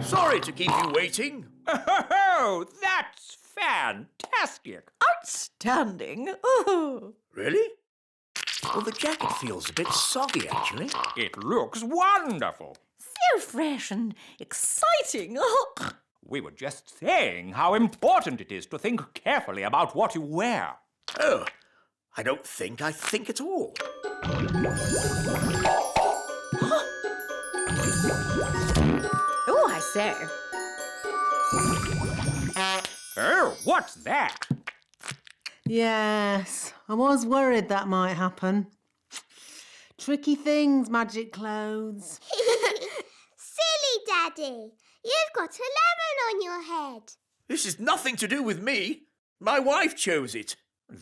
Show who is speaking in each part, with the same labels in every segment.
Speaker 1: Sorry to keep you waiting.
Speaker 2: Oh, that's fantastic.
Speaker 3: Outstanding. Oh.
Speaker 1: Really? Well, the jacket feels a bit soggy, actually.
Speaker 2: It looks wonderful.
Speaker 3: So fresh and exciting. Oh.
Speaker 2: We were just saying how important it is to think carefully about what you wear.
Speaker 1: Oh, I don't think I think at all.
Speaker 3: Oh, I say.
Speaker 2: Oh, what's that?
Speaker 4: Yes, I was worried that might happen. Tricky things, magic clothes.
Speaker 5: Silly Daddy, you've got a lemon on your head.
Speaker 1: This is nothing to do with me. My wife chose it.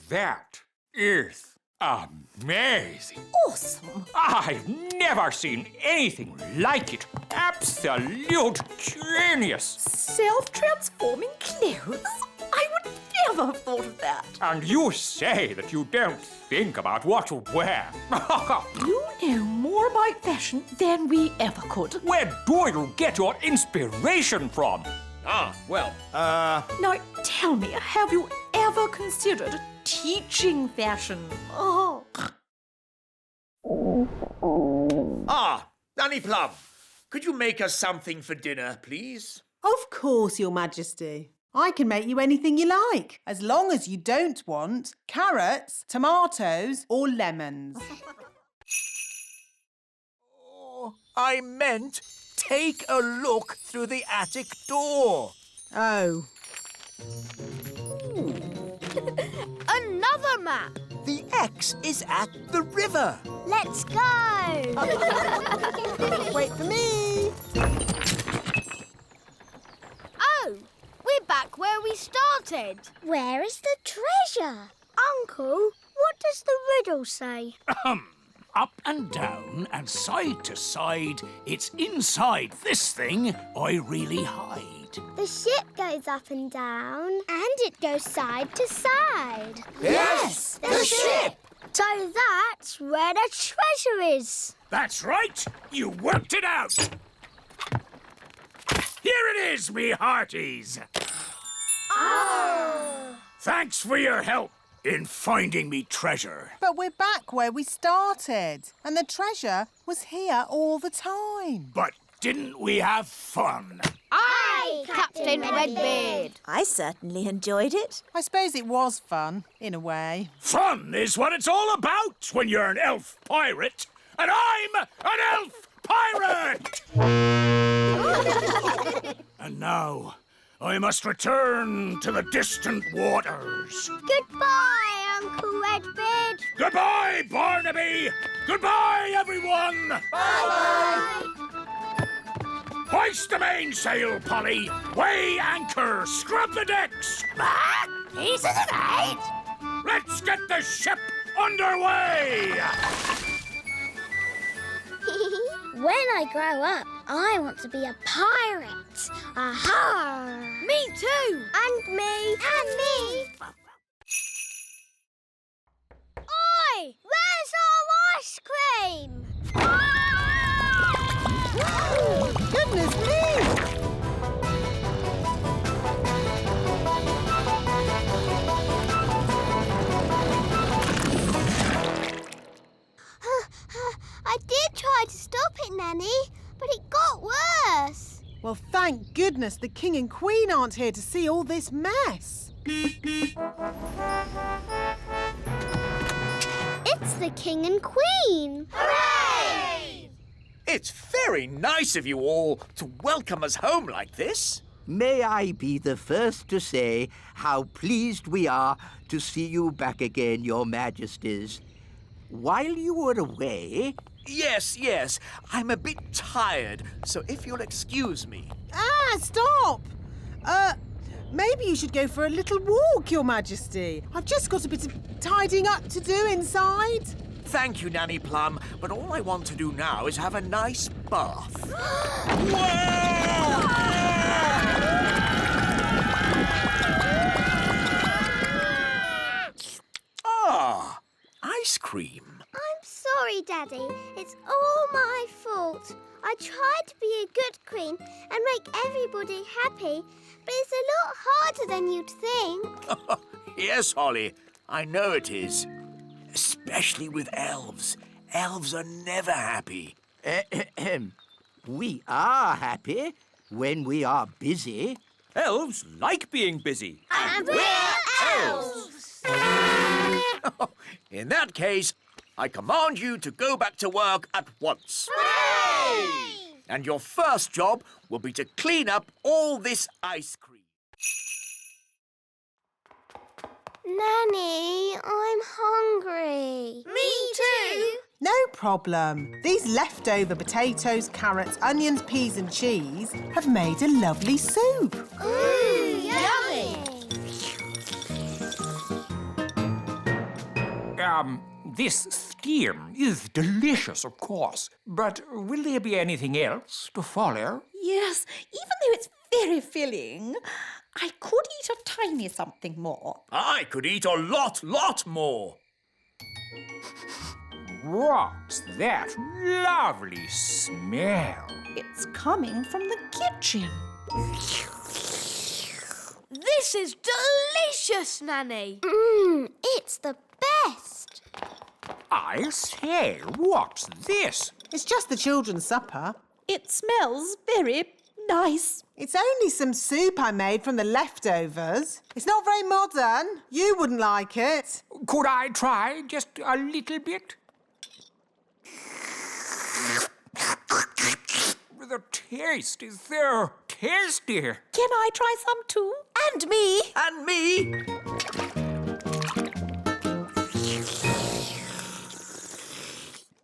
Speaker 2: That is amazing.
Speaker 3: Awesome.
Speaker 2: I've never seen anything like it. Absolute genius.
Speaker 3: Self-transforming clothes? I would never have thought of that.
Speaker 2: And you say that you don't think about what you wear.
Speaker 3: You know more about fashion than we ever could.
Speaker 2: Where do you get your inspiration from?
Speaker 3: Now, tell me, have you ever considered teaching fashion? Oh.
Speaker 1: Ah, Nanny Plum, could you make us something for dinner, please?
Speaker 4: Of course, Your Majesty. I can make you anything you like, as long as you don't want carrots, tomatoes or lemons.
Speaker 1: Oh, I meant take a look through the attic door.
Speaker 4: Oh.
Speaker 5: Another map.
Speaker 1: The X is at the river.
Speaker 5: Let's go.
Speaker 4: Wait for me.
Speaker 5: Oh, we're back where we started. Where is the treasure? Uncle, what does the riddle say?
Speaker 6: Up and down and side to side, it's inside this thing I really hide.
Speaker 5: The ship goes up and down. And it goes side to side.
Speaker 1: Yes, the ship.
Speaker 5: So that's where the treasure is.
Speaker 6: That's right, you worked it out. Here it is, me hearties.
Speaker 5: Oh.
Speaker 6: Thanks for your help in finding me treasure.
Speaker 4: But we're back where we started, and the treasure was here all the time.
Speaker 6: But didn't we have fun?
Speaker 5: Aye, Captain Redbeard.
Speaker 3: I certainly enjoyed it.
Speaker 4: I suppose it was fun, in a way.
Speaker 6: Fun is what it's all about when you're an elf pirate. And I'm an elf pirate! And now, I must return to the distant waters.
Speaker 5: Goodbye, Uncle Redbeard.
Speaker 6: Goodbye, Barnaby! Goodbye, everyone!
Speaker 5: Bye-bye.
Speaker 6: Hoist the mainsail, Polly! Weigh anchor! Scrub the decks!
Speaker 5: He's in the night.
Speaker 6: Let's get the ship underway!
Speaker 5: When I grow up, I want to be a pirate. Aha! Me too. And me. And me. Oi! Where's our ice cream?
Speaker 4: Goodness me!
Speaker 5: I did try to stop it, Nanny, but it got worse.
Speaker 4: Well, thank goodness the King and Queen aren't here to see all this mess.
Speaker 5: It's the King and Queen. Hooray!
Speaker 1: It's very nice of you all to welcome us home like this.
Speaker 7: May I be the first to say how pleased we are to see you back again, Your Majesties. While you were away...
Speaker 1: Yes. I'm a bit tired, so if you'll excuse me.
Speaker 4: Ah, stop! Maybe you should go for a little walk, Your Majesty. I've just got a bit of tidying up to do inside.
Speaker 1: Thank you, Nanny Plum, but all I want to do now is have a nice bath. Ah, ice cream.
Speaker 5: I'm sorry, Daddy. It's all my fault. I tried to be a good queen and make everybody happy, but it's a lot harder than you'd think.
Speaker 1: Yes, Holly, I know it is. Especially with elves. Elves are never happy.
Speaker 7: We are happy when we are busy.
Speaker 2: Elves like being busy.
Speaker 5: And we're elves!
Speaker 1: In that case, I command you to go back to work at once.
Speaker 5: Hooray!
Speaker 1: And your first job will be to clean up all this ice cream.
Speaker 5: Nanny, I'm hungry. Me too.
Speaker 4: No problem. These leftover potatoes, carrots, onions, peas and cheese have made a lovely soup.
Speaker 5: Ooh, yummy.
Speaker 2: This steam is delicious, of course. But will there be anything else to follow?
Speaker 3: Yes, even though it's very filling, I could eat a tiny something more.
Speaker 1: I could eat a lot more.
Speaker 2: What's that lovely smell?
Speaker 3: It's coming from the kitchen.
Speaker 8: This is delicious, Nanny.
Speaker 5: It's the best.
Speaker 2: I say, what's this?
Speaker 4: It's just the children's supper.
Speaker 3: It smells very nice.
Speaker 4: It's only some soup I made from the leftovers. It's not very modern. You wouldn't like it.
Speaker 2: Could I try just a little bit? The taste is so tasty.
Speaker 3: Can I try some too?
Speaker 8: And me.
Speaker 1: And me.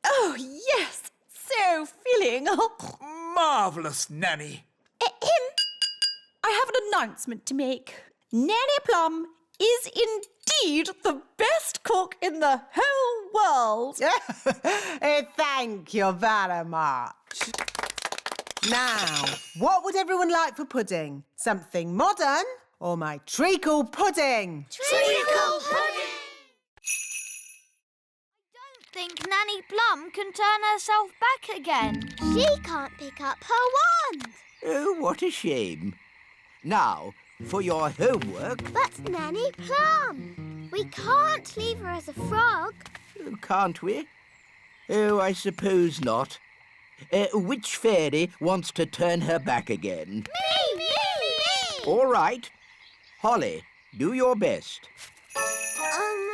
Speaker 3: Oh, yes. So filling.
Speaker 1: Marvellous, Nanny.
Speaker 3: I have an announcement to make. Nanny Plum is indeed the best cook in the whole world.
Speaker 4: Thank you very much. Now, what would everyone like for pudding? Something modern or my treacle pudding?
Speaker 5: Treacle pudding!
Speaker 8: I don't think Nanny Plum can turn herself back again.
Speaker 5: She can't pick up her wand.
Speaker 7: Oh, what a shame. Now, for your homework.
Speaker 5: But Nanny Plum, we can't leave her as a frog.
Speaker 7: Can't we? Oh, I suppose not. Which fairy wants to turn her back again?
Speaker 5: Me!
Speaker 7: All right. Holly, do your best.
Speaker 5: I'm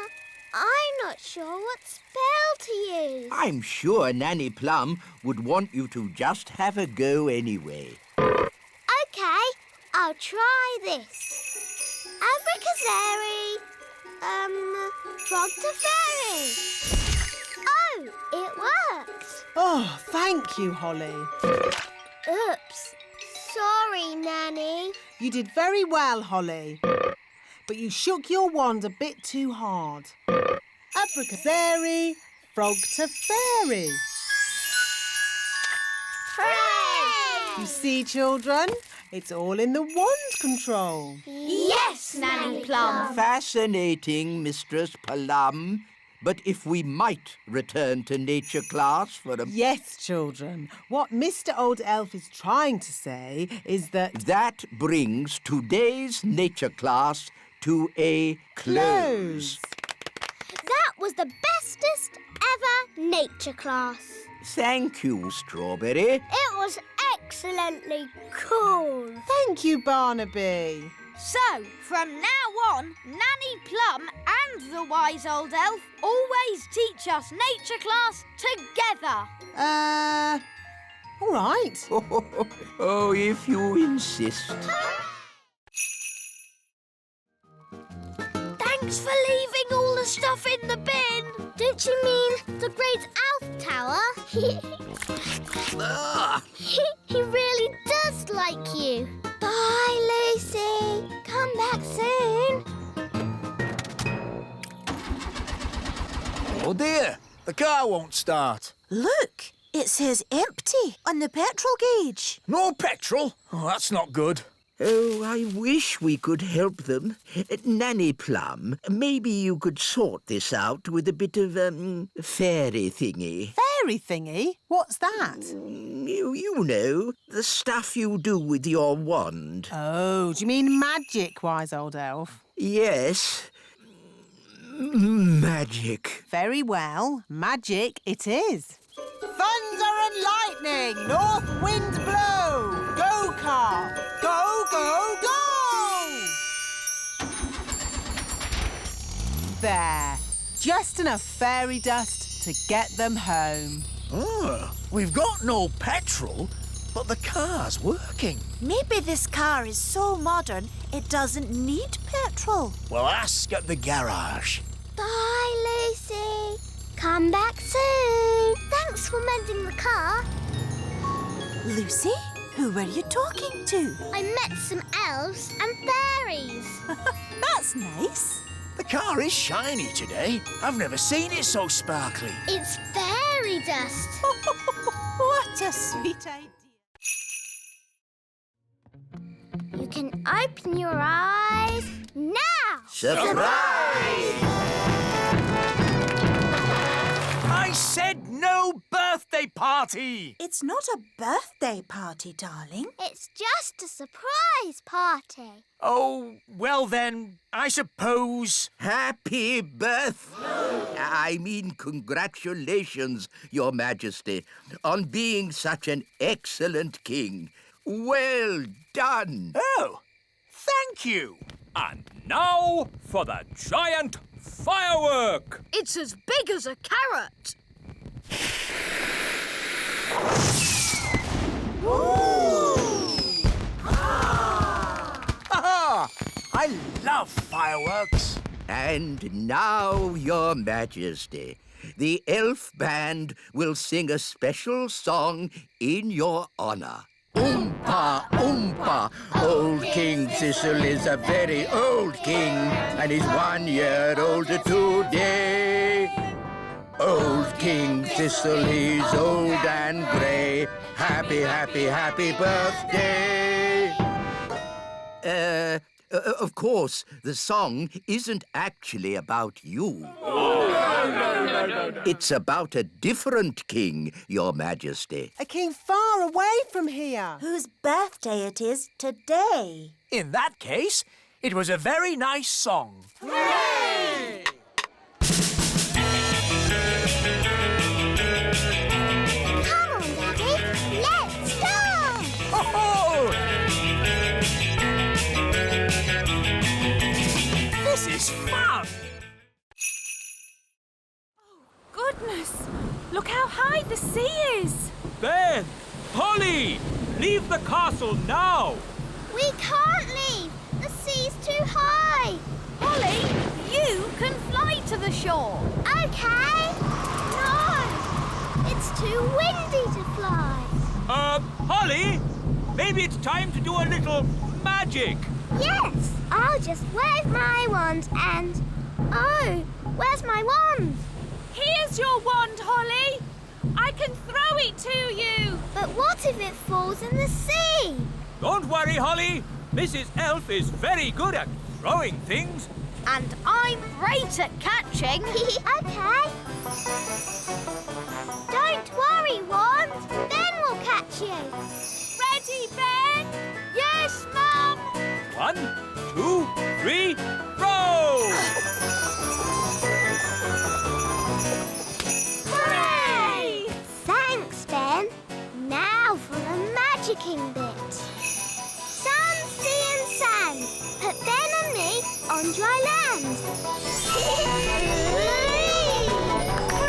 Speaker 5: not sure what spell to use.
Speaker 7: I'm sure Nanny Plum would want you to just have a go anyway.
Speaker 5: OK, I'll try this. Abracazeri, frog to fairy. Oh, it worked.
Speaker 4: Oh, thank you, Holly.
Speaker 5: Oops. Sorry, Nanny.
Speaker 4: You did very well, Holly. But you shook your wand a bit too hard. Abracazeri, frog to fairy.
Speaker 5: Hooray!
Speaker 4: You see, children, it's all in the wand control.
Speaker 8: Yes, Nanny Plum.
Speaker 7: Fascinating, Mistress Plum. But if we might return to nature class for a...
Speaker 4: Yes, children. What Mr. Old Elf is trying to say is that...
Speaker 7: That brings today's nature class to a close.
Speaker 5: That was the bestest ever nature class.
Speaker 7: Thank you, Strawberry.
Speaker 5: It was excellently cool.
Speaker 4: Thank you, Barnaby.
Speaker 8: So, from now on, Nanny Plum and the wise old elf always teach us nature class together.
Speaker 4: All right.
Speaker 7: Oh, if you insist.
Speaker 8: Thanks for leaving all the stuff in the bin.
Speaker 5: Don't you mean the great elf tower? He really does like you. Bye, Lucy. Come back soon.
Speaker 1: Oh dear, the car won't start.
Speaker 9: Look, it says empty on the petrol gauge.
Speaker 1: No petrol? Oh, that's not good.
Speaker 7: Oh, I wish we could help them. Nanny Plum, maybe you could sort this out with a bit of, fairy thingy.
Speaker 4: Fairy thingy? What's that?
Speaker 7: You know, the stuff you do with your wand.
Speaker 4: Oh, do you mean magic, wise old elf?
Speaker 7: Yes. Magic.
Speaker 4: Very well. Magic it is. Thunder and lightning! North wind blow! Go, car! Go, go, go! There. Just enough fairy dust to get them home.
Speaker 1: Oh, we've got no petrol, but the car's working.
Speaker 3: Maybe this car is so modern it doesn't need petrol.
Speaker 1: Well, ask at the garage.
Speaker 5: Bye, Lucy. Come back soon. Thanks for mending the car.
Speaker 3: Lucy, who were you talking to?
Speaker 5: I met some elves and fairies.
Speaker 3: That's nice.
Speaker 1: The car is shiny today. I've never seen it so sparkly.
Speaker 5: It's fairy dust.
Speaker 3: What a sweet idea.
Speaker 5: You can open your eyes now.
Speaker 7: Surprise!
Speaker 1: I said no birthday party!
Speaker 3: It's not a birthday party, darling.
Speaker 5: It's just a surprise party.
Speaker 1: Oh, well then, I suppose...
Speaker 7: Happy I mean, congratulations, Your Majesty, on being such an excellent king. Well done.
Speaker 1: Oh, thank you.
Speaker 2: And now for the giant firework!
Speaker 8: It's as big as a carrot.
Speaker 1: Aha! I love fireworks.
Speaker 7: And now, Your Majesty, the elf band will sing a special song in your honor. Oompa, oompa, old King Thistle is a very old king, and he's 1 year older today. Old King Thistle, he's old and grey. Happy, happy, happy birthday. Of course, the song isn't actually about you. It's about a different king, Your Majesty.
Speaker 4: A king far away from here.
Speaker 3: Whose birthday it is today.
Speaker 1: In that case, it was a very nice song.
Speaker 5: Hooray! Come on, Daddy. Let's dance!
Speaker 1: Oh! This is fun!
Speaker 3: Goodness, look how high the sea is.
Speaker 2: Ben! Polly! Leave the castle now!
Speaker 5: We can't leave. The sea's too high.
Speaker 8: Polly, you can fly to the shore.
Speaker 5: Okay. No, it's too windy to fly.
Speaker 2: Polly? Maybe it's time to do a little magic.
Speaker 5: Yes, I'll just wave my wand and... Oh, where's my wand?
Speaker 3: Here's your wand, Holly. I can throw it to you.
Speaker 5: But what if it falls in the sea?
Speaker 2: Don't worry, Holly. Mrs. Elf is very good at throwing things.
Speaker 8: And I'm great at catching.
Speaker 5: Okay. Don't worry, wand. Ben will catch you.
Speaker 3: Ready, Ben?
Speaker 8: Yes, Mum.
Speaker 2: 1, 2, 3, throw!
Speaker 5: Hooray! Thanks, Ben. Now for the magicking bit. Sun, sea and sand. Put Ben and me on dry land.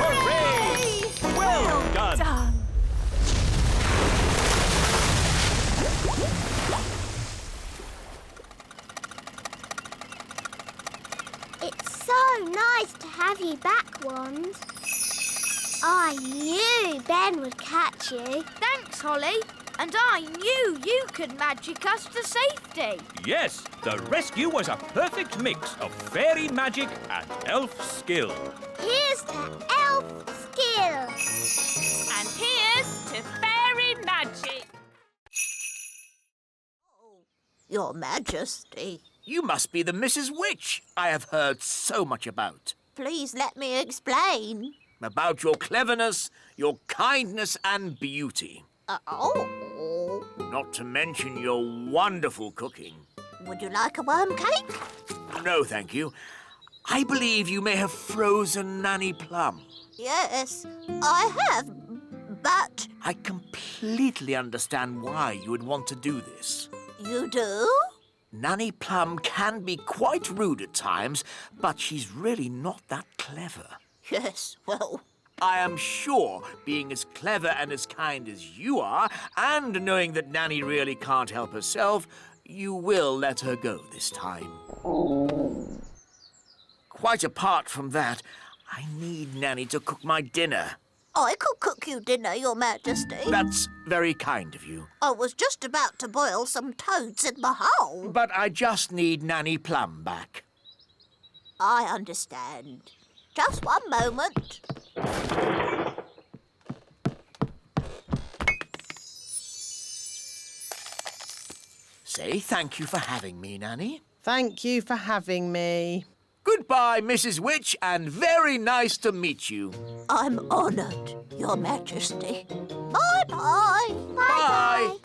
Speaker 2: Hooray! Well done!
Speaker 5: It's so nice to have you back, Wand. I knew Ben would catch you.
Speaker 8: Thanks, Holly. And I knew you could magic us to safety.
Speaker 2: Yes, the rescue was a perfect mix of fairy magic and elf skill.
Speaker 5: Here's to elf skill.
Speaker 3: And here's to fairy magic.
Speaker 9: Your Majesty.
Speaker 1: You must be the Mrs. Witch I have heard so much about.
Speaker 9: Please let me explain.
Speaker 1: About your cleverness, your kindness and beauty.
Speaker 9: Oh.
Speaker 1: Not to mention your wonderful cooking.
Speaker 9: Would you like a worm cake?
Speaker 1: No, thank you. I believe you may have frozen Nanny Plum.
Speaker 9: Yes, I have, but...
Speaker 1: I completely understand why you would want to do this.
Speaker 9: You do?
Speaker 1: Nanny Plum can be quite rude at times, but she's really not that clever.
Speaker 9: Yes, well...
Speaker 1: I am sure, being as clever and as kind as you are, and knowing that Nanny really can't help herself, you will let her go this time. Quite apart from that, I need Nanny to cook my dinner.
Speaker 9: I could cook you dinner, Your Majesty.
Speaker 1: That's very kind of you.
Speaker 9: I was just about to boil some toads in the hole.
Speaker 1: But I just need Nanny Plum back.
Speaker 9: I understand. Just one moment.
Speaker 1: Say thank you for having me, Nanny.
Speaker 4: Thank you for having me.
Speaker 1: Goodbye, Mrs. Witch, and very nice to meet you.
Speaker 9: I'm honoured, Your Majesty. Bye-bye.
Speaker 1: Bye.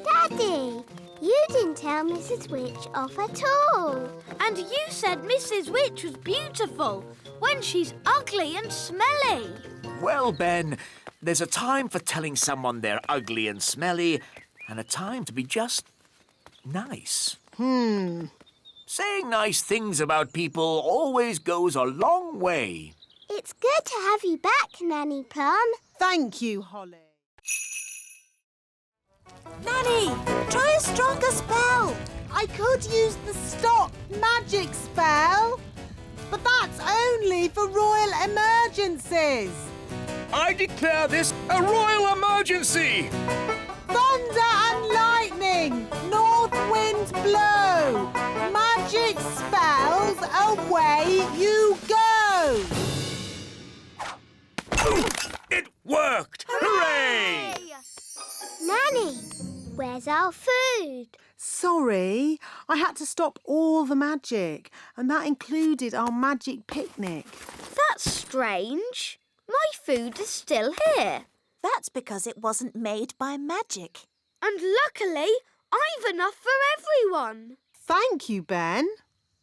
Speaker 5: Daddy, you didn't tell Mrs. Witch off at all.
Speaker 8: And you said Mrs. Witch was beautiful when she's ugly and smelly.
Speaker 1: Well, Ben, there's a time for telling someone they're ugly and smelly, and a time to be just nice. Saying nice things about people always goes a long way.
Speaker 5: It's good to have you back, Nanny Plum.
Speaker 4: Thank you, Holly.
Speaker 3: Nanny, try a stronger spell.
Speaker 4: I could use the stop magic spell, but that's only for royal emergencies.
Speaker 1: I declare this a royal emergency!
Speaker 4: Thunder and lightning, north winds blow, magic spells, away you go!
Speaker 1: It worked! Hooray!
Speaker 5: Nanny, where's our food?
Speaker 4: Sorry, I had to stop all the magic, and that included our magic picnic.
Speaker 8: That's strange. My food is still here.
Speaker 3: That's because it wasn't made by magic.
Speaker 8: And luckily, I've enough for everyone.
Speaker 4: Thank you, Ben.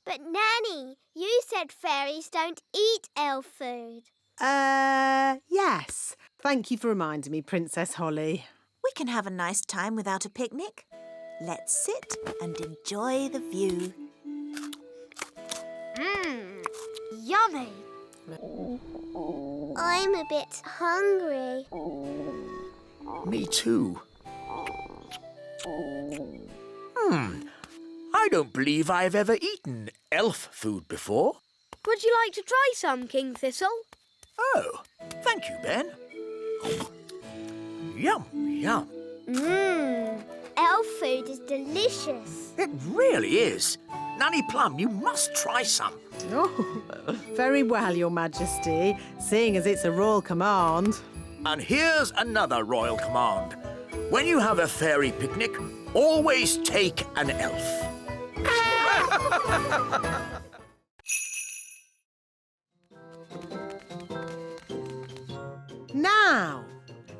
Speaker 5: But Nanny, you said fairies don't eat elf food.
Speaker 4: Yes. Thank you for reminding me, Princess Holly.
Speaker 3: We can have a nice time without a picnic. Let's sit and enjoy the view.
Speaker 8: Yummy.
Speaker 5: I'm a bit hungry.
Speaker 1: Me too. I don't believe I've ever eaten elf food before.
Speaker 8: Would you like to try some, King Thistle?
Speaker 1: Oh, thank you, Ben. Yum, yum.
Speaker 5: Elf food is delicious.
Speaker 1: It really is. Nanny Plum, you must try some.
Speaker 4: Oh, very well, Your Majesty, seeing as it's a royal command.
Speaker 1: And here's another royal command. When you have a fairy picnic, always take an elf.
Speaker 4: Now,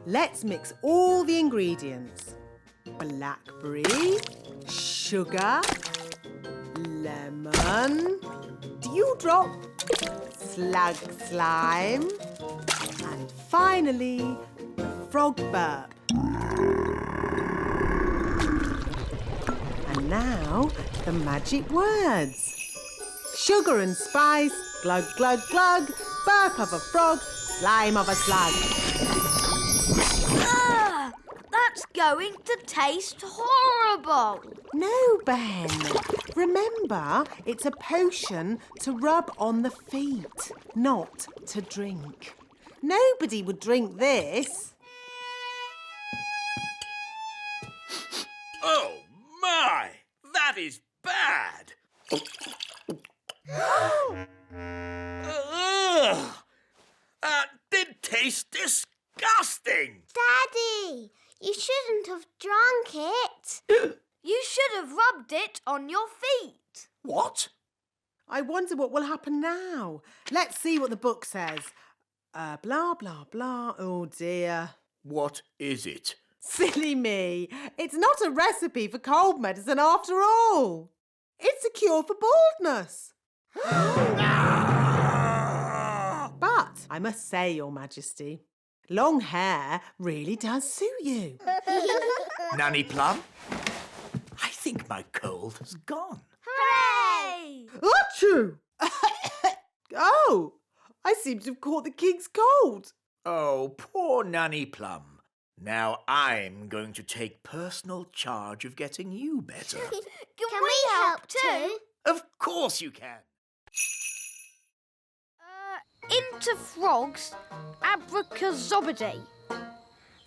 Speaker 4: let's mix all the ingredients. Blackberry, sugar, lemon, dewdrop, slug slime, and finally, the frog burp. And now, the magic words. Sugar and spice, glug, glug, glug, burp of a frog, slime of a slug.
Speaker 8: That's going to taste horrible.
Speaker 4: No, Ben. Remember, it's a potion to rub on the feet, not to drink. Nobody would drink this.
Speaker 1: Oh, my! That is bad! Ugh! That did taste disgusting!
Speaker 5: Daddy, You shouldn't have drunk it.
Speaker 8: You should have rubbed it on your feet.
Speaker 1: What?
Speaker 4: I wonder what will happen now. Let's see what the book says. Blah, blah, blah. Oh, dear.
Speaker 1: What is it?
Speaker 4: Silly me. It's not a recipe for cold medicine after all. It's a cure for baldness. But I must say, Your Majesty, long hair really does suit you.
Speaker 1: Nanny Plum? I think my cold has gone.
Speaker 8: Hooray!
Speaker 4: Achoo! Oh, I seem to have caught the king's cold.
Speaker 1: Oh, poor Nanny Plum. Now I'm going to take personal charge of getting you better.
Speaker 8: Can we help too?
Speaker 1: Of course you can.
Speaker 8: Into frogs, abracazobody.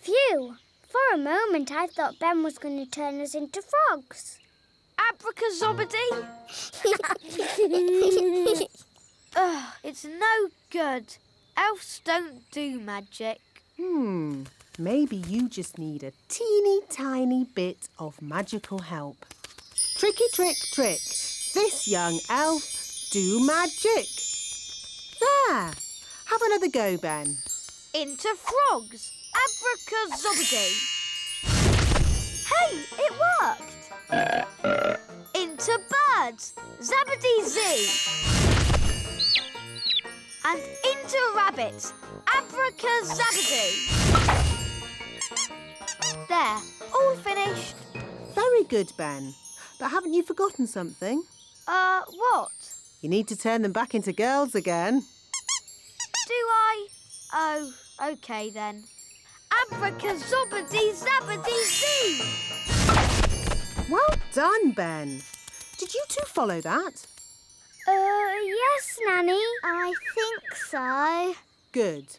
Speaker 5: Phew. For a moment, I thought Ben was going to turn us into frogs.
Speaker 8: Abracazobody? Ugh, it's no good. Elves don't do magic.
Speaker 4: Maybe you just need a teeny tiny bit of magical help. Tricky trick trick. This young elf do magic. There. Have another go, Ben.
Speaker 8: Into frogs, abracazobody. Hey, it worked. Into birds, zabadee-zee. And into rabbits, abracazabadee. There, all finished.
Speaker 4: Very good, Ben. But haven't you forgotten something?
Speaker 8: What?
Speaker 4: You need to turn them back into girls again.
Speaker 8: Do I? Oh, OK then. Abracazobadee-zabadee-zee!
Speaker 4: Well done, Ben. Did you two follow that?
Speaker 5: Yes, Nanny. I think so.
Speaker 4: Good.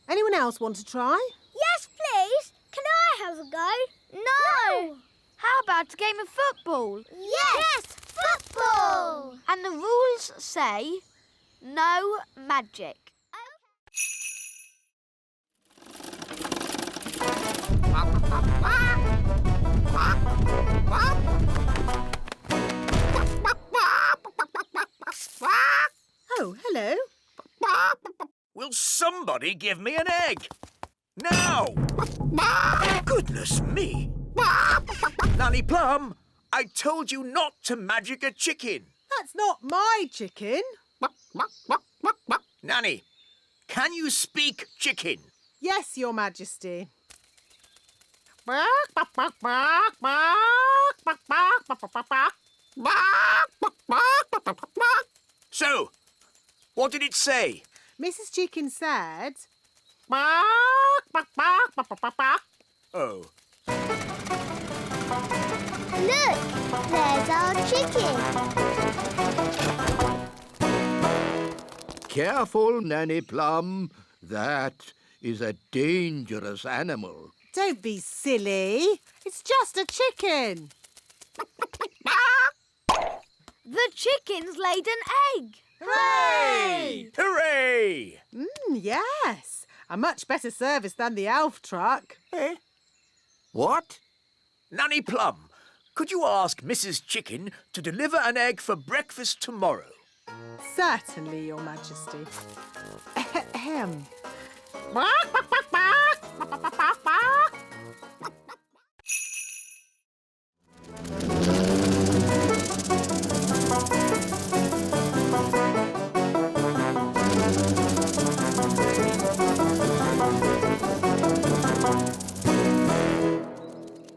Speaker 4: Anyone else want to try?
Speaker 5: Yes, please. Can I have a go?
Speaker 8: No! How about a game of football?
Speaker 5: Yes, football!
Speaker 8: And the rules say no magic.
Speaker 4: Oh, hello.
Speaker 1: Will somebody give me an egg? Now! Goodness me! Nanny Plum, I told you not to magic a chicken.
Speaker 4: That's not my chicken.
Speaker 1: Nanny, can you speak chicken?
Speaker 4: Yes, Your Majesty.
Speaker 1: So, what did it say?
Speaker 4: Mrs. Chicken said...
Speaker 1: Oh.
Speaker 5: Look, there's our chicken.
Speaker 7: Careful, Nanny Plum. That is a dangerous animal.
Speaker 4: Don't be silly. It's just a chicken.
Speaker 8: The chicken's laid an egg.
Speaker 1: Hooray! Hooray!
Speaker 4: Yes. A much better service than the elf truck.
Speaker 1: Eh?
Speaker 7: What?
Speaker 1: Nanny Plum, could you ask Mrs. Chicken to deliver an egg for breakfast tomorrow?
Speaker 4: Certainly, Your Majesty. Ahem.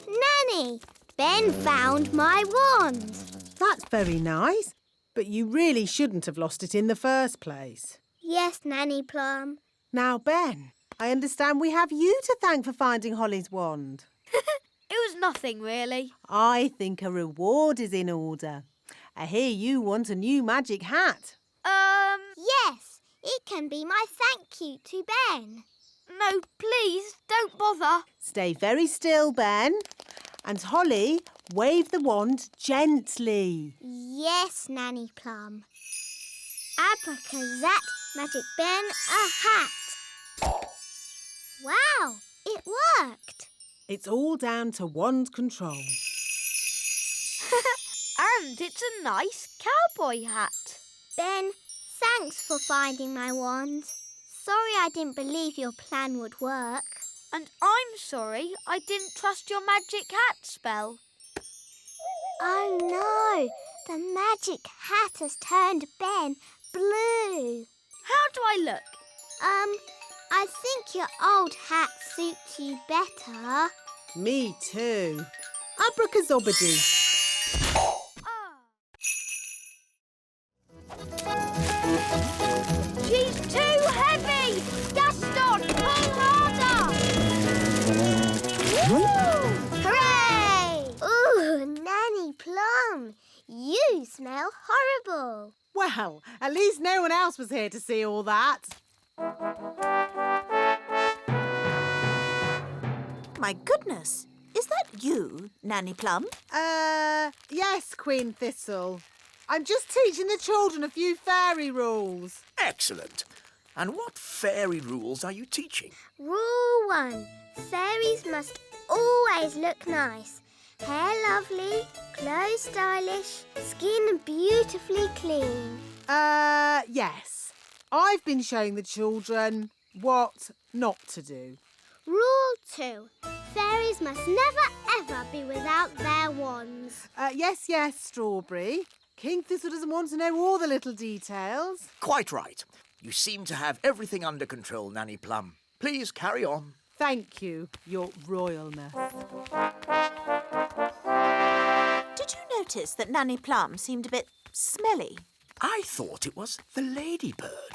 Speaker 5: Nanny, Ben found my wand.
Speaker 4: That's very nice. But you really shouldn't have lost it in the first place.
Speaker 5: Yes, Nanny Plum.
Speaker 4: Now, Ben, I understand we have you to thank for finding Holly's wand.
Speaker 8: It was nothing, really.
Speaker 4: I think a reward is in order. I hear you want a new magic hat.
Speaker 5: Yes, it can be my thank you to Ben.
Speaker 8: No, please, don't bother.
Speaker 4: Stay very still, Ben. And Holly, wave the wand gently.
Speaker 5: Yes, Nanny Plum. Abracazat, Magic Ben, a hat. Wow, it worked.
Speaker 4: It's all down to wand control.
Speaker 8: And it's a nice cowboy hat.
Speaker 5: Ben, thanks for finding my wand. Sorry I didn't believe your plan would work.
Speaker 8: And I'm sorry I didn't trust your magic hat spell.
Speaker 5: Oh no, the magic hat has turned Ben blue.
Speaker 8: How do I look?
Speaker 5: I think your old hat suits you better.
Speaker 4: Me too. Abracazobadoo.
Speaker 8: She's too heavy! Gaston, pull harder!
Speaker 5: Hooray! Ooh, Nanny Plum, you smell horrible.
Speaker 4: Well, at least no one else was here to see all that.
Speaker 9: My goodness, is that you, Nanny Plum?
Speaker 4: Yes, Queen Thistle. I'm just teaching the children a few fairy rules.
Speaker 1: Excellent. And what fairy rules are you teaching?
Speaker 5: Rule 1. Fairies must always look nice. Hair lovely, clothes stylish, skin beautifully clean.
Speaker 4: Yes. I've been showing the children what not to do.
Speaker 5: Rule 2. Fairies must never ever be without their wands.
Speaker 4: Yes, Strawberry. King Thistle doesn't want to know all the little details.
Speaker 1: Quite right. You seem to have everything under control, Nanny Plum. Please carry on.
Speaker 4: Thank you, Your Royalness.
Speaker 9: Did you notice that Nanny Plum seemed a bit smelly?
Speaker 1: I thought it was the ladybird.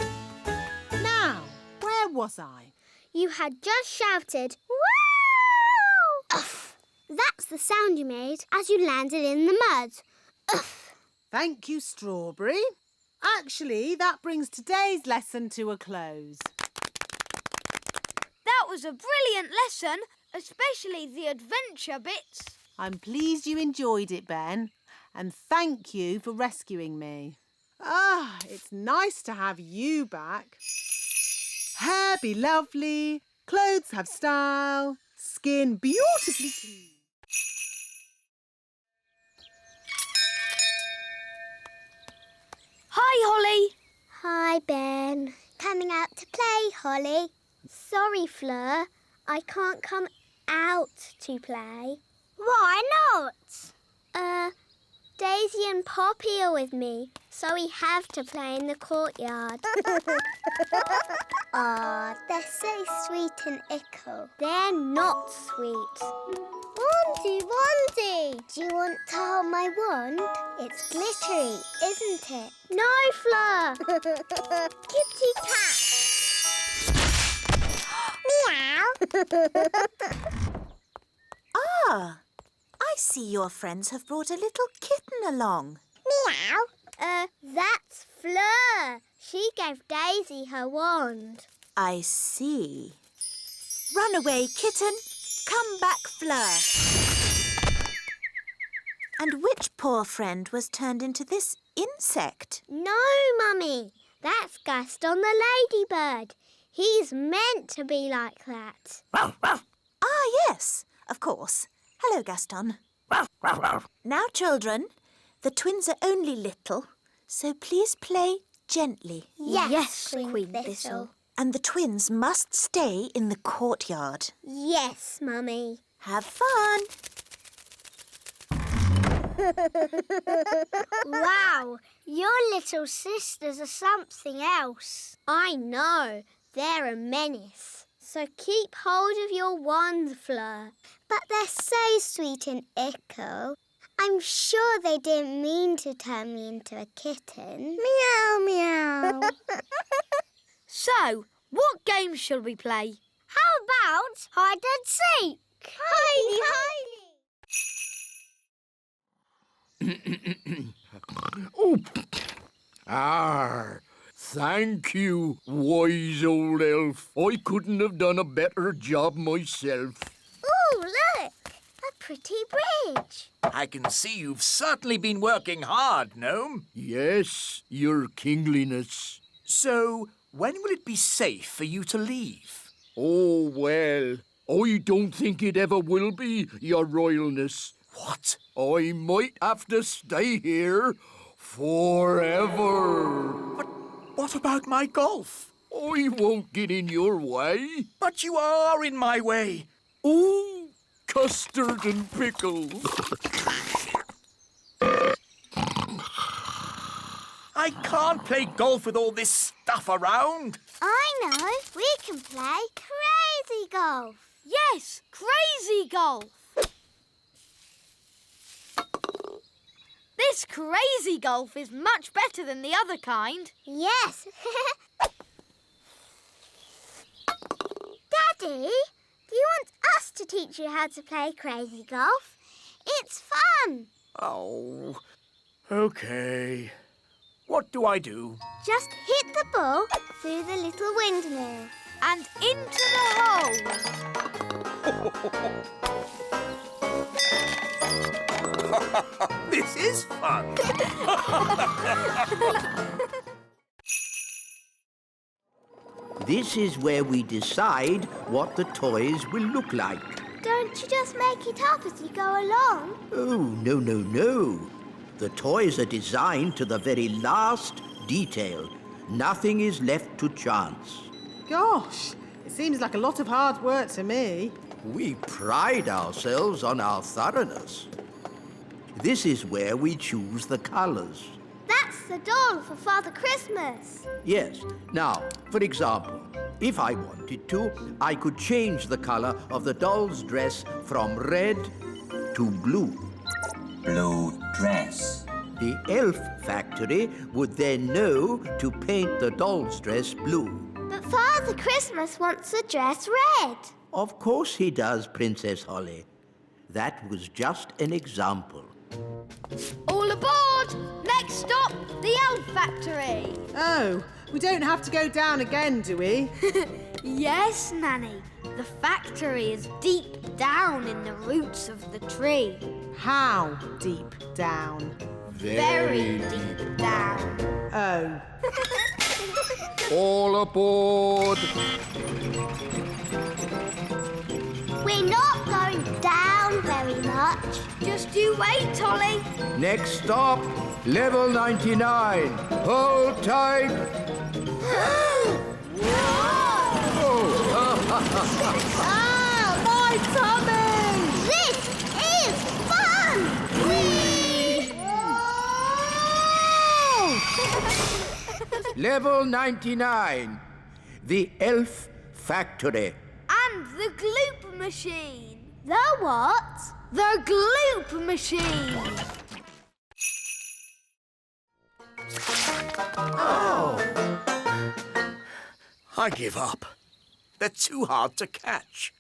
Speaker 4: Now, where was I?
Speaker 5: You had just shouted, "Wow!" Uff. That's the sound you made as you landed in the mud. Uff.
Speaker 4: Thank you, Strawberry. Actually, that brings today's lesson to a close.
Speaker 8: That was a brilliant lesson, especially the adventure bits.
Speaker 4: I'm pleased you enjoyed it, Ben, and thank you for rescuing me. It's nice to have you back. Hair be lovely, clothes have style, skin beautifully clean.
Speaker 8: Hi, Holly.
Speaker 5: Hi, Ben. Coming out to play, Holly. Sorry, Fleur. I can't come out to play. Why not? Daisy and Poppy are with me, so we have to play in the courtyard. Aw, they're so sweet and ickle. They're not sweet. Wandy! Do you want to hold my wand? It's glittery, isn't it? No, Fleur! Kitty cat! Meow!
Speaker 9: I see your friends have brought a little kitten along.
Speaker 5: Meow! That's Fleur. She gave Daisy her wand.
Speaker 9: I see. Run away, kitten. Come back, Fleur. And which poor friend was turned into this insect?
Speaker 5: No, Mummy. That's Gaston the ladybird. He's meant to be like that.
Speaker 9: Yes, of course. Hello, Gaston. Now, children, the twins are only little, so please play gently.
Speaker 5: Yes, Queen Thistle.
Speaker 9: And the twins must stay in the courtyard.
Speaker 5: Yes, Mummy.
Speaker 9: Have fun.
Speaker 5: Wow, your little sisters are something else. I know. They're a menace. So keep hold of your wand, Fleur. But they're so sweet and ickle. I'm sure they didn't mean to turn me into a kitten. Meow, meow.
Speaker 8: So, what game shall we play?
Speaker 5: How about hide and seek?
Speaker 7: Thank you, wise old elf. I couldn't have done a better job myself.
Speaker 5: Ooh, look! A pretty bridge.
Speaker 1: I can see you've certainly been working hard, Gnome.
Speaker 7: Yes, your kingliness.
Speaker 1: So, when will it be safe for you to leave?
Speaker 7: Oh, well, I don't think it ever will be, Your Royalness.
Speaker 1: What?
Speaker 7: I might have to stay here forever.
Speaker 1: But what about my golf?
Speaker 7: I won't get in your way.
Speaker 1: But you are in my way.
Speaker 7: Ooh, custard and pickles.
Speaker 1: I can't play golf with all this stuff around.
Speaker 5: I know. We can play crazy golf.
Speaker 8: Yes, crazy golf. This crazy golf is much better than the other kind.
Speaker 5: Yes. Daddy, do you want us to teach you how to play crazy golf? It's fun.
Speaker 1: Oh, okay. What do I do?
Speaker 5: Just hit the ball through the little windmill.
Speaker 8: And into the hole.
Speaker 1: This is fun.
Speaker 7: This is where we decide what the toys will look like.
Speaker 5: Don't you just make it up as you go along?
Speaker 7: Oh, no, no, no. The toys are designed to the very last detail. Nothing is left to chance.
Speaker 4: Gosh, it seems like a lot of hard work to me.
Speaker 7: We pride ourselves on our thoroughness. This is where we choose the colours.
Speaker 5: That's the doll for Father Christmas.
Speaker 7: Yes. Now, for example, if I wanted to, I could change the colour of the doll's dress from red to blue.
Speaker 10: Blue dress.
Speaker 7: The elf factory would then know to paint the doll's dress blue.
Speaker 5: But Father Christmas wants the dress red.
Speaker 7: Of course he does, Princess Holly. That was just an example.
Speaker 8: All aboard! Next stop, the elf factory.
Speaker 4: Oh, we don't have to go down again, do we?
Speaker 8: Yes, Nanny. The factory is deep down in the roots of the tree.
Speaker 4: How deep down?
Speaker 8: Very deep down.
Speaker 4: Oh.
Speaker 7: All aboard!
Speaker 5: We're not going down very much.
Speaker 8: Just you wait, Ollie.
Speaker 7: Next stop, level 99. Hold tight.
Speaker 4: Ah, my tummy!
Speaker 5: This is fun! Whee!
Speaker 7: Level 99. The elf factory.
Speaker 8: And the gloop machine.
Speaker 5: The what?
Speaker 8: The gloop machine.
Speaker 1: I give up. They're too hard to catch.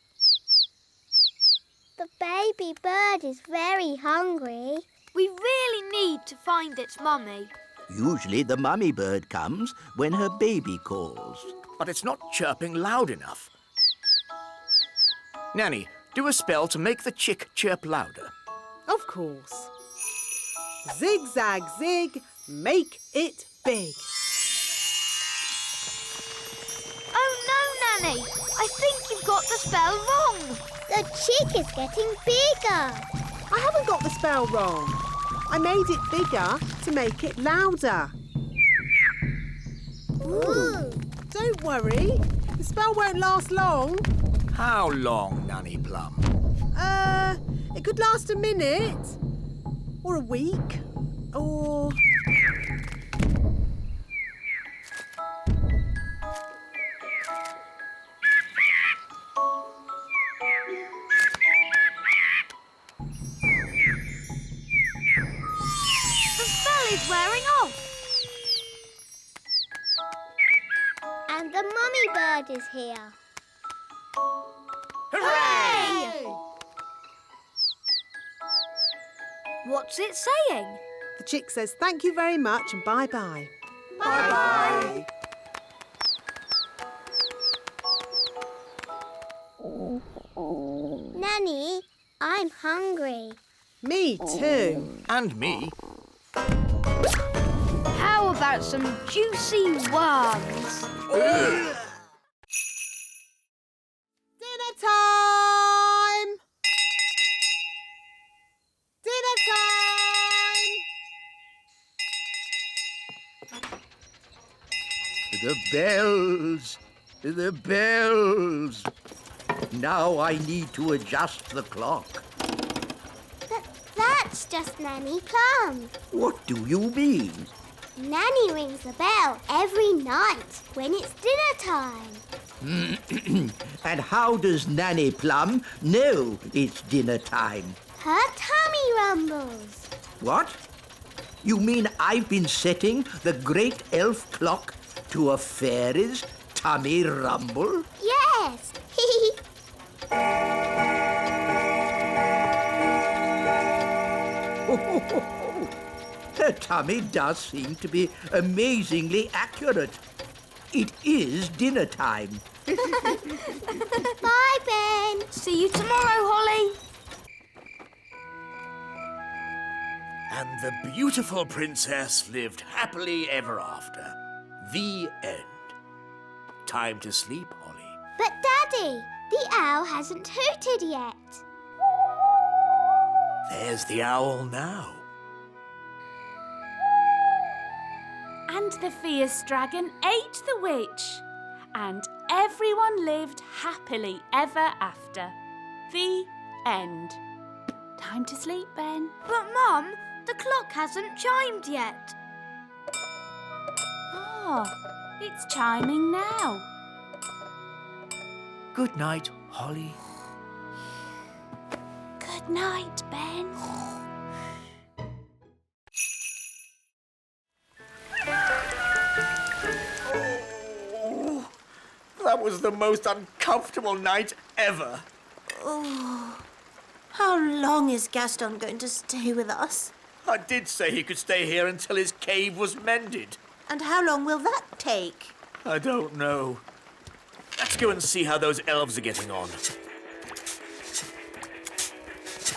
Speaker 5: The baby bird is very hungry.
Speaker 8: We really need to find its mummy.
Speaker 7: Usually the mummy bird comes when her baby calls.
Speaker 1: But it's not chirping loud enough. Nanny, do a spell to make the chick chirp louder.
Speaker 4: Of course. Zig-zag zig, make it big.
Speaker 8: Oh no, Nanny! I think you've got the spell wrong.
Speaker 5: The chick is getting bigger.
Speaker 4: I haven't got the spell wrong. I made it bigger to make it louder.
Speaker 5: Ooh.
Speaker 4: Don't worry, the spell won't last long.
Speaker 1: How long, Nanny Plum?
Speaker 4: It could last a minute, or a week, or...
Speaker 8: The spell is wearing off.
Speaker 5: And the mummy bird is here.
Speaker 8: Hooray! What's it saying?
Speaker 4: The chick says thank you very much and bye-bye.
Speaker 5: Bye-bye. Nanny, I'm hungry.
Speaker 4: Me too.
Speaker 1: And me.
Speaker 8: How about some juicy worms?
Speaker 4: Dinner time!
Speaker 7: The bells! The bells! Now I need to adjust the clock.
Speaker 5: That's just Nanny Plum.
Speaker 7: What do you mean?
Speaker 5: Nanny rings the bell every night when it's dinner time.
Speaker 7: And how does Nanny Plum know it's dinner time?
Speaker 5: Her tummy rumbles.
Speaker 7: What? You mean I've been setting the great elf clock to a fairy's tummy rumble?
Speaker 5: Yes.
Speaker 7: Her tummy does seem to be amazingly accurate. It is dinner time.
Speaker 5: Bye, Ben.
Speaker 8: See you tomorrow, Holly.
Speaker 1: And the beautiful princess lived happily ever after. The end. Time to sleep, Holly.
Speaker 5: But, Daddy, the owl hasn't hooted yet.
Speaker 1: There's the owl now.
Speaker 11: And the fierce dragon ate the witch, and everyone lived happily ever after. The end. Time to sleep, Ben.
Speaker 8: But, Mum, the clock hasn't chimed yet.
Speaker 11: Oh, it's chiming now.
Speaker 1: Good night, Holly.
Speaker 11: Good night, Ben.
Speaker 1: Oh, that was the most uncomfortable night ever.
Speaker 9: Oh, how long is Gaston going to stay with us?
Speaker 1: I did say he could stay here until his cave was mended.
Speaker 9: And how long will that take?
Speaker 1: I don't know. Let's go and see how those elves are getting on.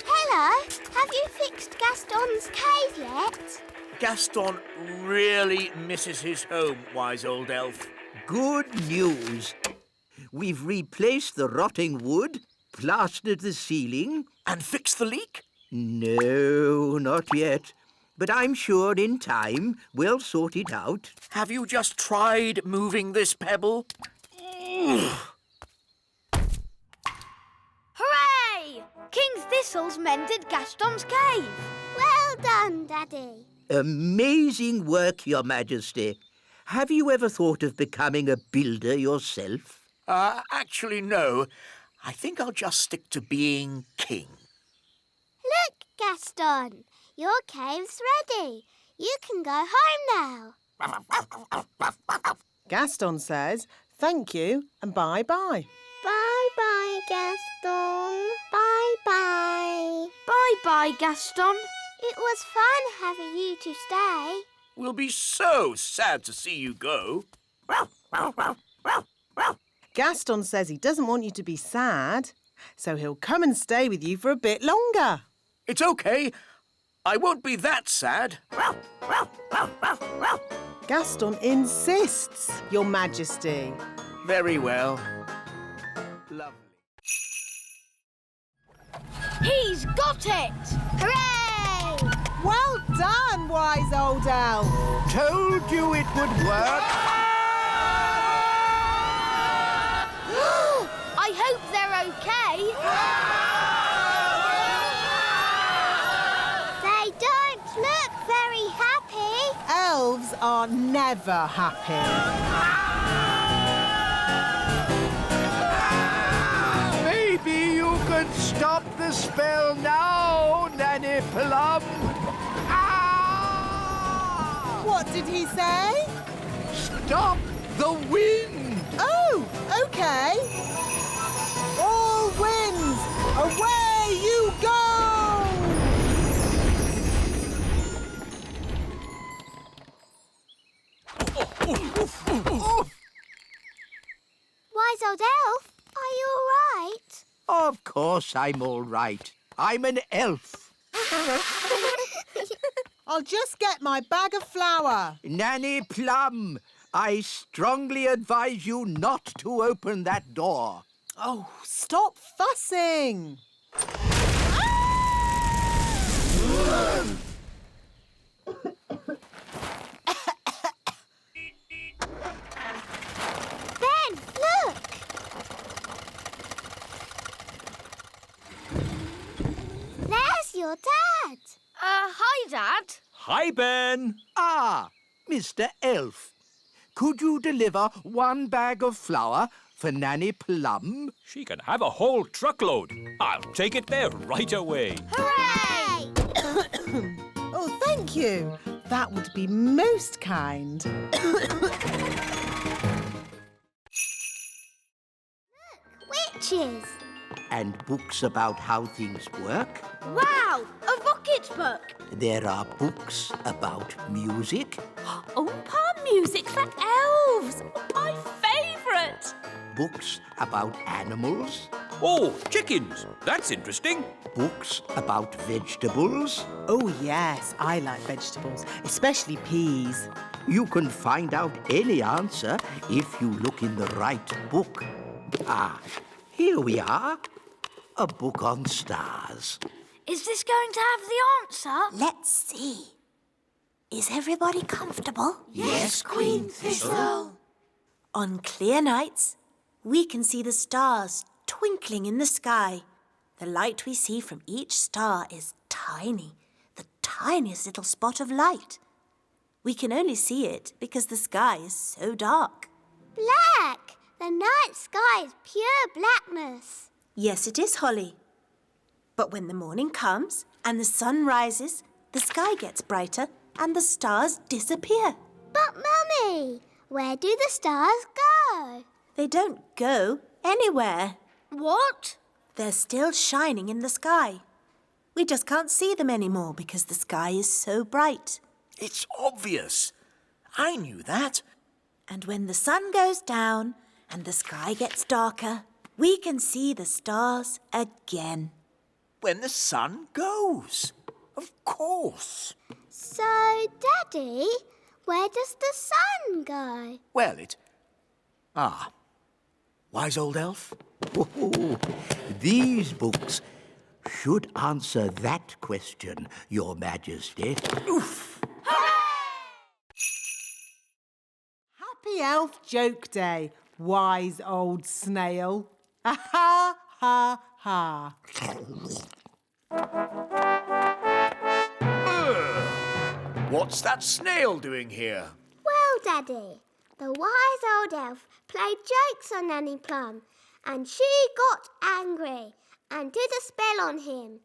Speaker 5: Hello, have you fixed Gaston's cave yet?
Speaker 1: Gaston really misses his home, wise old elf.
Speaker 7: Good news. We've replaced the rotting wood, plastered the ceiling.
Speaker 1: And fixed the leak?
Speaker 7: No, not yet. But I'm sure in time we'll sort it out.
Speaker 1: Have you just tried moving this pebble?
Speaker 8: Hooray! King Thistle's mended Gaston's cave.
Speaker 5: Well done, Daddy.
Speaker 7: Amazing work, Your Majesty. Have you ever thought of becoming a builder yourself?
Speaker 1: Actually, no. I think I'll just stick to being king.
Speaker 5: Look, Gaston, your cave's ready. You can go home now.
Speaker 4: Gaston says thank you and bye-bye.
Speaker 5: Bye-bye, Gaston. Bye-bye.
Speaker 8: Bye-bye, Gaston.
Speaker 5: It was fun having you to stay.
Speaker 1: We'll be so sad to see you go.
Speaker 4: Gaston says he doesn't want you to be sad, so he'll come and stay with you for a bit longer.
Speaker 1: It's okay. I won't be that sad.
Speaker 4: Gaston insists, Your Majesty.
Speaker 1: Very well. Lovely.
Speaker 8: He's got it!
Speaker 5: Hooray!
Speaker 4: Well done, wise old elf.
Speaker 7: Told you it would work.
Speaker 8: I hope they're okay.
Speaker 5: They don't look very happy.
Speaker 4: Elves are never happy.
Speaker 7: Maybe you could stop the spell now, Nanny Plum.
Speaker 4: What did he say?
Speaker 7: Stop the wind.
Speaker 4: Oh, OK. All winds, away you go!
Speaker 5: Wise old elf, are you all right?
Speaker 7: Of course I'm all right. I'm an elf.
Speaker 4: I'll just get my bag of flour.
Speaker 7: Nanny Plum, I strongly advise you not to open that door.
Speaker 4: Oh, stop fussing.
Speaker 5: There's your dad.
Speaker 8: Hi, Dad.
Speaker 12: Hi, Ben.
Speaker 7: Ah, Mr. Elf. Could you deliver 1 bag of flour for Nanny Plum?
Speaker 12: She can have a whole truckload. I'll take it there right away.
Speaker 5: Hooray!
Speaker 4: Oh, thank you. That would be most kind.
Speaker 5: Witches.
Speaker 7: And books about how things work.
Speaker 8: Wow, a rocket book.
Speaker 7: There are books about music,
Speaker 11: Oompa music for elves. My favourite.
Speaker 7: books about animals,
Speaker 12: Oh, chickens. That's interesting.
Speaker 7: books about vegetables.
Speaker 4: Oh, yes, I like vegetables, especially peas.
Speaker 7: You can find out any answer if you look in the right book. Ah, here we are. A book on stars.
Speaker 8: Is this going to have the answer?
Speaker 9: Let's see. Is everybody comfortable?
Speaker 7: Yes, Queen Thistle.
Speaker 9: On clear nights, we can see the stars twinkling in the sky. The light we see from each star is tiny, the tiniest little spot of light. We can only see it because the sky is so dark.
Speaker 5: Black. The night sky is pure blackness.
Speaker 9: Yes, it is, Holly. But when the morning comes and the sun rises, the sky gets brighter and the stars disappear.
Speaker 5: But, Mummy, where do the stars go?
Speaker 9: They don't go anywhere.
Speaker 8: What?
Speaker 9: They're still shining in the sky. We just can't see them anymore because the sky is so bright.
Speaker 1: It's obvious. I knew that.
Speaker 9: And when the sun goes down and the sky gets darker, we can see the stars again.
Speaker 1: When the sun goes. Of course.
Speaker 5: So, Daddy, where does the sun go?
Speaker 1: Well, wise old elf?
Speaker 7: Oh, these books should answer that question, Your Majesty.
Speaker 1: Oof!
Speaker 4: Happy Elf Joke Day, wise old snail. Ha ha ha.
Speaker 1: What's that snail doing here?
Speaker 5: Well, Daddy, the wise old elf played jokes on Nanny Plum, and she got angry and did a spell on him.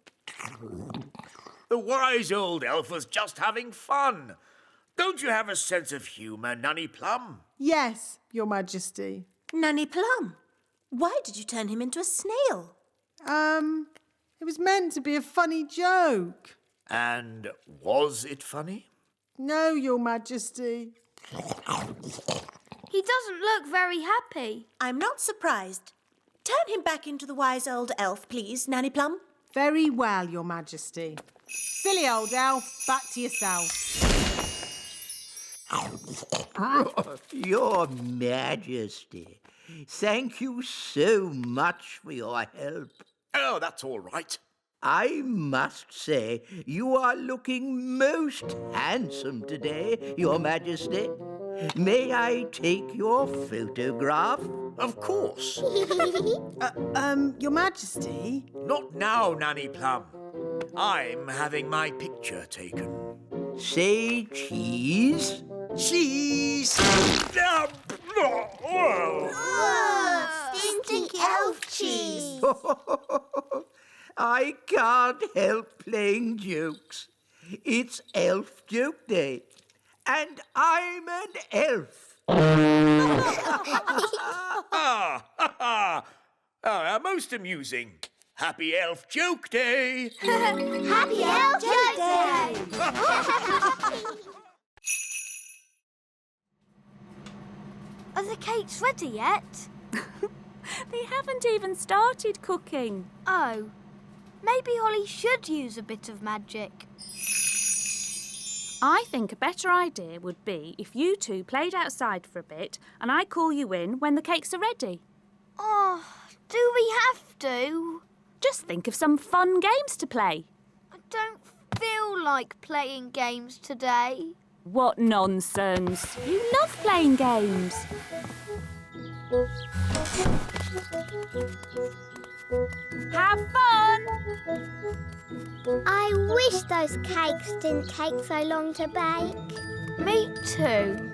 Speaker 1: The wise old elf was just having fun. Don't you have a sense of humour, Nanny Plum?
Speaker 4: Yes, Your Majesty.
Speaker 9: Nanny Plum, why did you turn him into a snail?
Speaker 4: It was meant to be a funny joke.
Speaker 1: And was it funny?
Speaker 4: No, Your Majesty.
Speaker 8: He doesn't look very happy.
Speaker 9: I'm not surprised. Turn him back into the wise old elf, please, Nanny Plum.
Speaker 4: Very well, Your Majesty. Silly old elf, back to yourself.
Speaker 7: Your Majesty, thank you so much for your help.
Speaker 1: Oh, that's all right.
Speaker 7: I must say, you are looking most handsome today, Your Majesty. May I take your photograph?
Speaker 1: Of course.
Speaker 4: Your Majesty?
Speaker 1: Not now, Nanny Plum. I'm having my picture taken.
Speaker 7: Say cheese.
Speaker 1: Cheese!
Speaker 5: Stinky elf cheese.
Speaker 7: I can't help playing jokes. It's Elf Joke Day, and I'm an elf.
Speaker 1: Most amusing. Happy Elf Joke Day!
Speaker 5: Happy Elf Joke Day!
Speaker 8: Are the cakes ready yet?
Speaker 11: They haven't even started cooking.
Speaker 8: Oh, maybe Holly should use a bit of magic.
Speaker 11: I think a better idea would be if you two played outside for a bit and I call you in when the cakes are ready.
Speaker 8: Oh, do we have to?
Speaker 11: Just think of some fun games to play.
Speaker 8: I don't feel like playing games today.
Speaker 11: What nonsense. You love playing games. Have fun!
Speaker 5: I wish those cakes didn't take so long to bake.
Speaker 8: Me too.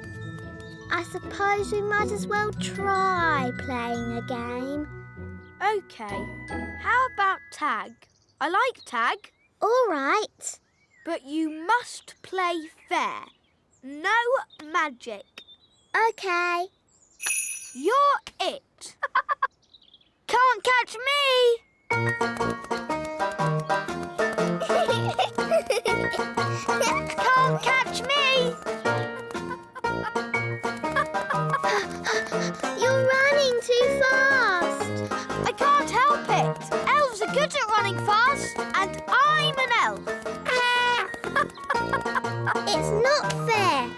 Speaker 5: I suppose we might as well try playing a game.
Speaker 8: OK. How about tag? I like tag.
Speaker 5: All right.
Speaker 8: But you must play fair. No magic.
Speaker 5: OK.
Speaker 8: You're it. Can't catch me! Can't catch me!
Speaker 5: You're running too fast.
Speaker 8: I can't help it. Elves are good at running fast, and I'm an elf.
Speaker 5: It's not fair.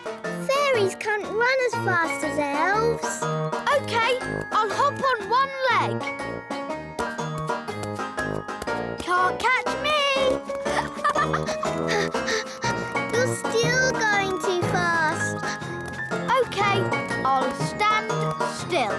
Speaker 5: Fairies can't run as fast as elves.
Speaker 8: OK, I'll hop on one leg. Can't catch me!
Speaker 5: You're still going too fast.
Speaker 8: OK, I'll stand still.